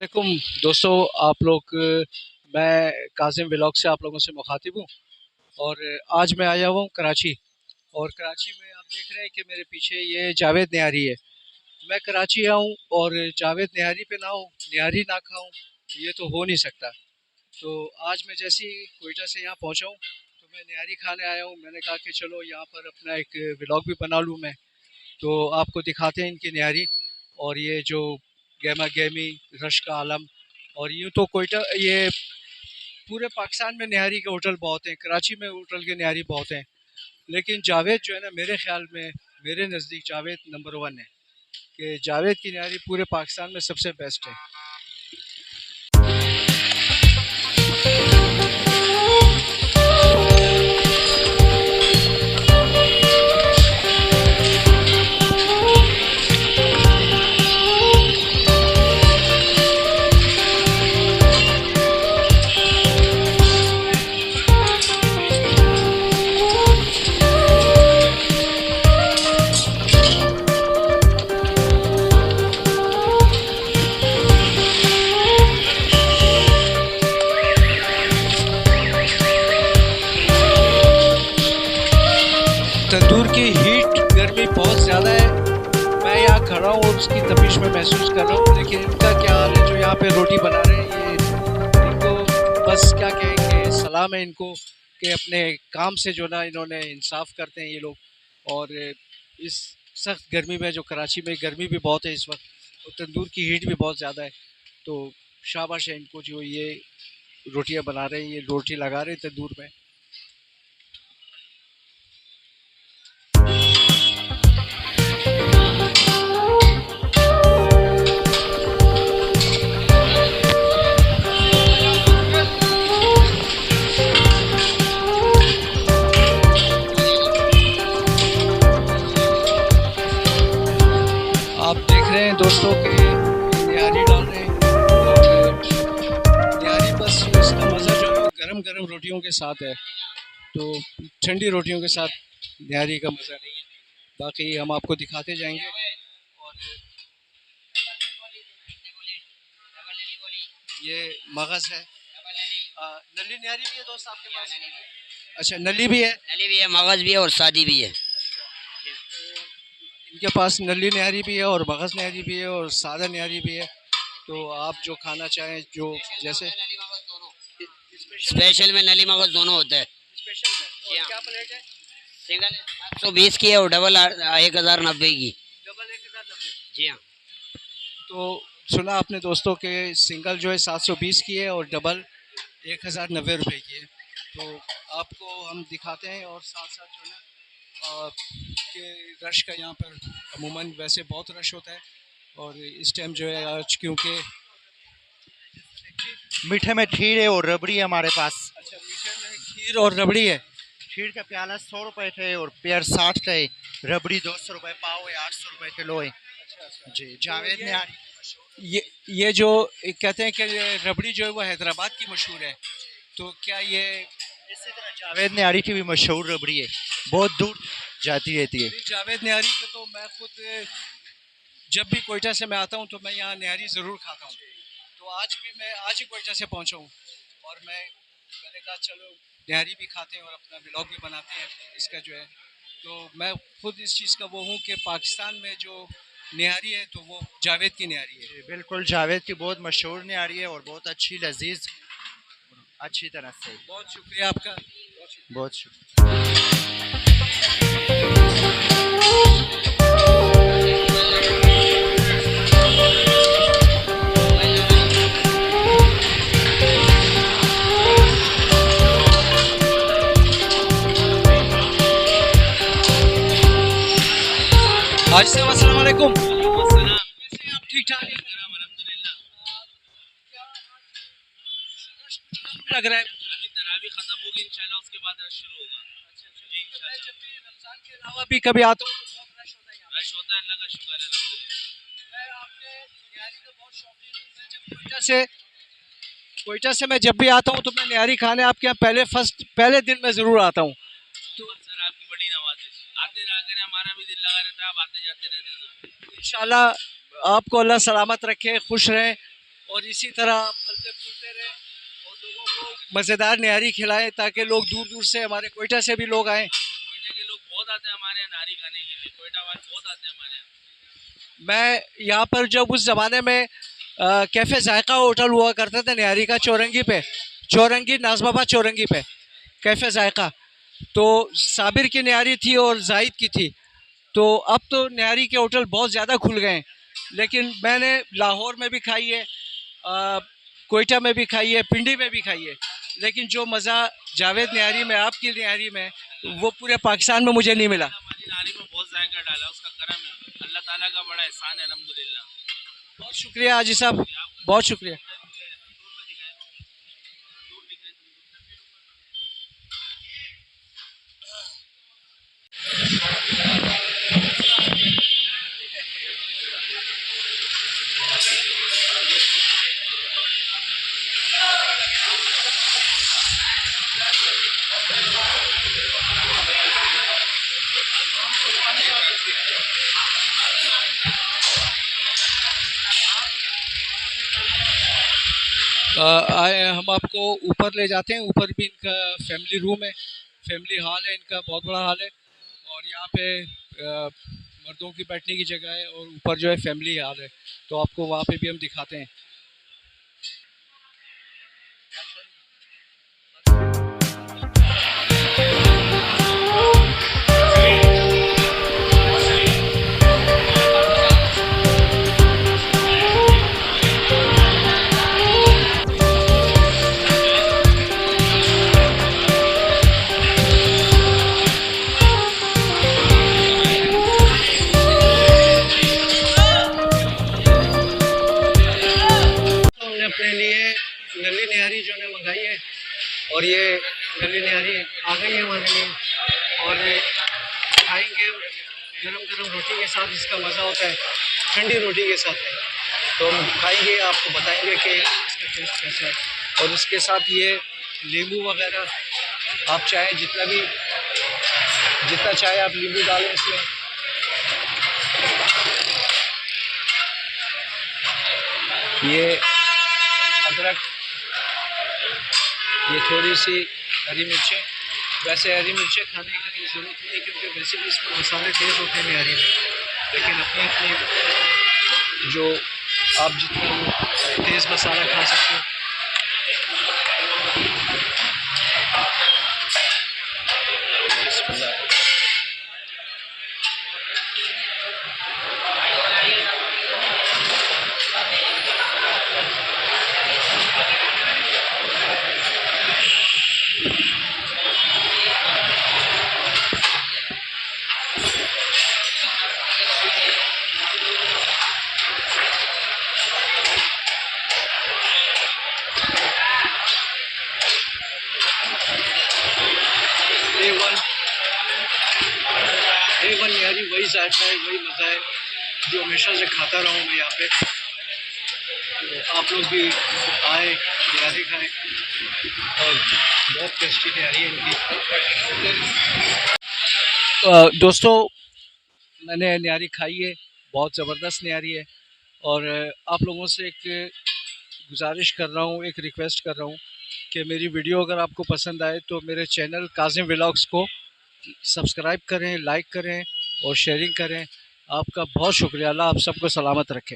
वालेकुम दोस्तों। आप लोग मैं काजिम व्लॉग से आप लोगों से मुखातिब हूँ। और आज मैं आया हुआ हूँ कराची। और कराची में आप देख रहे हैं कि मेरे पीछे ये जावेद निहारी है। मैं कराची आऊँ और जावेद निहारी पे ना हूँ, निहारी ना खाऊँ, ये तो हो नहीं सकता। तो आज मैं जैसे ही कोयटा से यहाँ पहुँचा हूँ तो मैं निहारी खाने आया हूँ। मैंने कहा कि चलो यहाँ पर अपना एक व्लॉग भी बना लूँ मैं, तो आपको दिखाते हैं इनकी निहारी। और ये जो गहमा गहमी रश का आलम। और यूँ तो कोयटा ये पूरे पाकिस्तान में निहारी के होटल बहुत हैं, कराची में होटल के निहारी बहुत हैं, लेकिन जावेद जो है ना, मेरे ख्याल में, मेरे नज़दीक जावेद नंबर वन है। कि जावेद की निहारी पूरे पाकिस्तान में सबसे बेस्ट है। तंदूर की हीट गर्मी बहुत ज़्यादा है। मैं यहाँ खड़ा हूँ और उसकी तपिश में महसूस कर रहा हूँ, लेकिन इनका क्या हाल है जो यहाँ पे रोटी बना रहे हैं। ये इनको बस क्या कहेंगे, सलाम है इनको कि अपने काम से जो ना इन्होंने इंसाफ करते हैं ये लोग। और इस सख्त गर्मी में, जो कराची में गर्मी भी बहुत है इस वक्त और तंदूर की हीट भी बहुत ज़्यादा है, तो शाबाश है इनको जो ये रोटियां बना रहे हैं, ये रोटी लगा रहे हैं तंदूर में। आप देख रहे हैं दोस्तों कि निहारी डाल रहे हैं। और निहारी बस इसका मज़ा जो है गरम गरम रोटियों के साथ है, तो ठंडी रोटियों के साथ निहारी का मज़ा नहीं है। बाकी हम आपको दिखाते जाएंगे। और ये मगज़ है। नली निहारी भी है दोस्त आपके पास? अच्छा, नली भी है। नली भी है, मगज भी है और शादी भी है। इनके पास नली निहारी भी है और मगज़ निहारी भी है और सादा निहारी भी है। तो आप जो खाना चाहें, जो जैसे स्पेशल में नली मगज दोनों होते हैं। स्पेशल में। जी और हाँ। क्या प्लेट है? सिंगल 720 की है और डबल 1090 की। डबल 1090। जी हाँ। तो सुना आपने दोस्तों के सिंगल जो है 720 की है और डबल 1090 रुपये की है। तो आपको हम दिखाते हैं और साथ साथ जो है ना कि रश का यहाँ पर अमूमन वैसे बहुत रश होता है। और इस टाइम जो है आज क्योंकि मीठे में खीर है और रबड़ी है हमारे पास। अच्छा, मीठे में खीर और रबड़ी है। खीर का प्याला 100 रुपए थे और पेयर 60 थे। रबड़ी 200 रुपए पाव है, 800 रुपए किलो है। जी, जावेद तो निहारी। ये जो कहते हैं कि ये रबड़ी जो है वो हैदराबाद की मशहूर है, तो क्या ये इसी तरह जावेद निहारी की भी मशहूर रबड़ी है, बहुत दूर जाती रहती है। जावेद निहारी को तो मैं खुद जब भी कोयटा से मैं आता हूँ तो मैं यहाँ निहारी ज़रूर खाता हूँ। तो आज भी मैं आज ही कोयटा से पहुँचा हूँ और मैंने कहा चलो निहारी भी खाते हैं और अपना व्लॉग भी बनाते हैं इसका जो है। तो मैं खुद इस चीज़ का वो हूँ कि पाकिस्तान में जो निहारी है तो वो जावेद की निहारी है। जी, बिल्कुल जावेद की बहुत मशहूर निहारी है और बहुत अच्छी लजीज, अच्छी तरह से। बहुत शुक्रिया आपका। बहुत शुक्रिया। हाजी साहब अस्सलाम वालेकुम। कैसे हैं आप? ठीक ठाक हैं? लग रहा है अभी तरावी खत्म होगी इंशाल्लाह, उसके बाद रश शुरू होगा। जी मैं इंशाल्लाह। जब भी रमजान के अलावा भी कभी आता हूँ तो बहुत रश होता है यहाँ। रश होता है, अल्लाह का शुक्र है अल्हम्दुलिल्लाह। मैं आपके निहारी का बहुत शौकीन हूँ। मैं जब कोयटा से मैं जब भी आता हूँ तो मैं निहारी खाने आपके यहाँ पहले दिन में ज़रूर आता हूँ। तो सर आपकी बड़ी नवाजिश, आते रहा करें, हमारा भी दिल लगा रहता है, आप आते जाते रहते हैं। इंशाल्लाह आपको अल्लाह सलामत रखे, खुश रहें। और इसी तरह फलते फूलते रहे और लोगों को मज़ेदार निहारी खिलाएं ताकि लोग दूर दूर से, हमारे कोयटा से भी लोग आएँ। कोयटा के लोग बहुत आते हैं हमारे यहाँ नारी खाने के लिए, कोयटा वाले बहुत आते हैं हमारे यहाँ। मैं यहाँ पर जब उस ज़माने में कैफ़े जायका होटल हुआ करता था निहारी का, चौरंगी पे, चौरंगी, नाज़बाबा चौरंगी पे कैफ़े जायका, तो साबिर की निहारी थी और जाहिद की थी। तो अब तो निहारी के होटल बहुत ज़्यादा खुल गए हैं, लेकिन मैंने लाहौर में भी खाई है, कोयटा में भी खाई है, पिंडी में भी खाई है, लेकिन जो मज़ा जावेद निहारी में, आपकी निहारी में, वो पूरे पाकिस्तान में मुझे नहीं मिला। हमारी नारी में बहुत जायका डाला, उसका करम है, अल्लाह ताला का बड़ा एहसान है, अल्हम्दुलिल्लाह। बहुत शुक्रिया हाजी साहब, बहुत शुक्रिया। आए हम आपको ऊपर ले जाते हैं। ऊपर भी इनका फैमिली रूम है, फैमिली हॉल है इनका, बहुत बड़ा हॉल है। और यहाँ पे मर्दों की बैठने की जगह है और ऊपर जो है फैमिली हॉल है, तो आपको वहाँ पे भी हम दिखाते हैं। हमने अपने लिए नली निहारी जो है मंगाई है, और ये नली निहारी आ गई है हमारे लिए, और खाएंगे गरम गरम रोटी के साथ। इसका मज़ा होता है ठंडी रोटी के साथ है, तो हम खाएंगे, आपको बताएंगे कि इसका टेस्ट कैसा है। और इसके साथ ये नींबू वगैरह आप चाहें जितना चाहे आप नींबू डालें इसमें। ये अदरक, ये थोड़ी सी हरी मिर्चें, वैसे हरी मिर्चें खाने की ज़रूरत नहीं क्योंकि वैसे भी इसमें मसाले तेज़ होते हैं निहारी में, लेकिन अपनी अपनी जो आप जितना तेज़ मसाला खा सकते हो। बिस्मिल्लाह। A1 निहारी वही जायका है, वही मज़ा है जो हमेशा से खाता रहा हूँ मैं यहाँ पे। तो आप लोग भी आए, निहारी खाएँ, और बहुत टेस्टी निहारी है इनकी। दोस्तों, मैंने निहारी खाई है, बहुत ज़बरदस्त निहारी है, और आप लोगों से एक गुजारिश कर रहा हूँ, एक रिक्वेस्ट कर रहा हूँ कि मेरी वीडियो अगर आपको पसंद आए तो मेरे चैनल काज़िम व्लॉग्स को सब्सक्राइब करें, लाइक करें और शेयरिंग करें। आपका बहुत शुक्रिया। अल्लाह आप सबको सलामत रखे।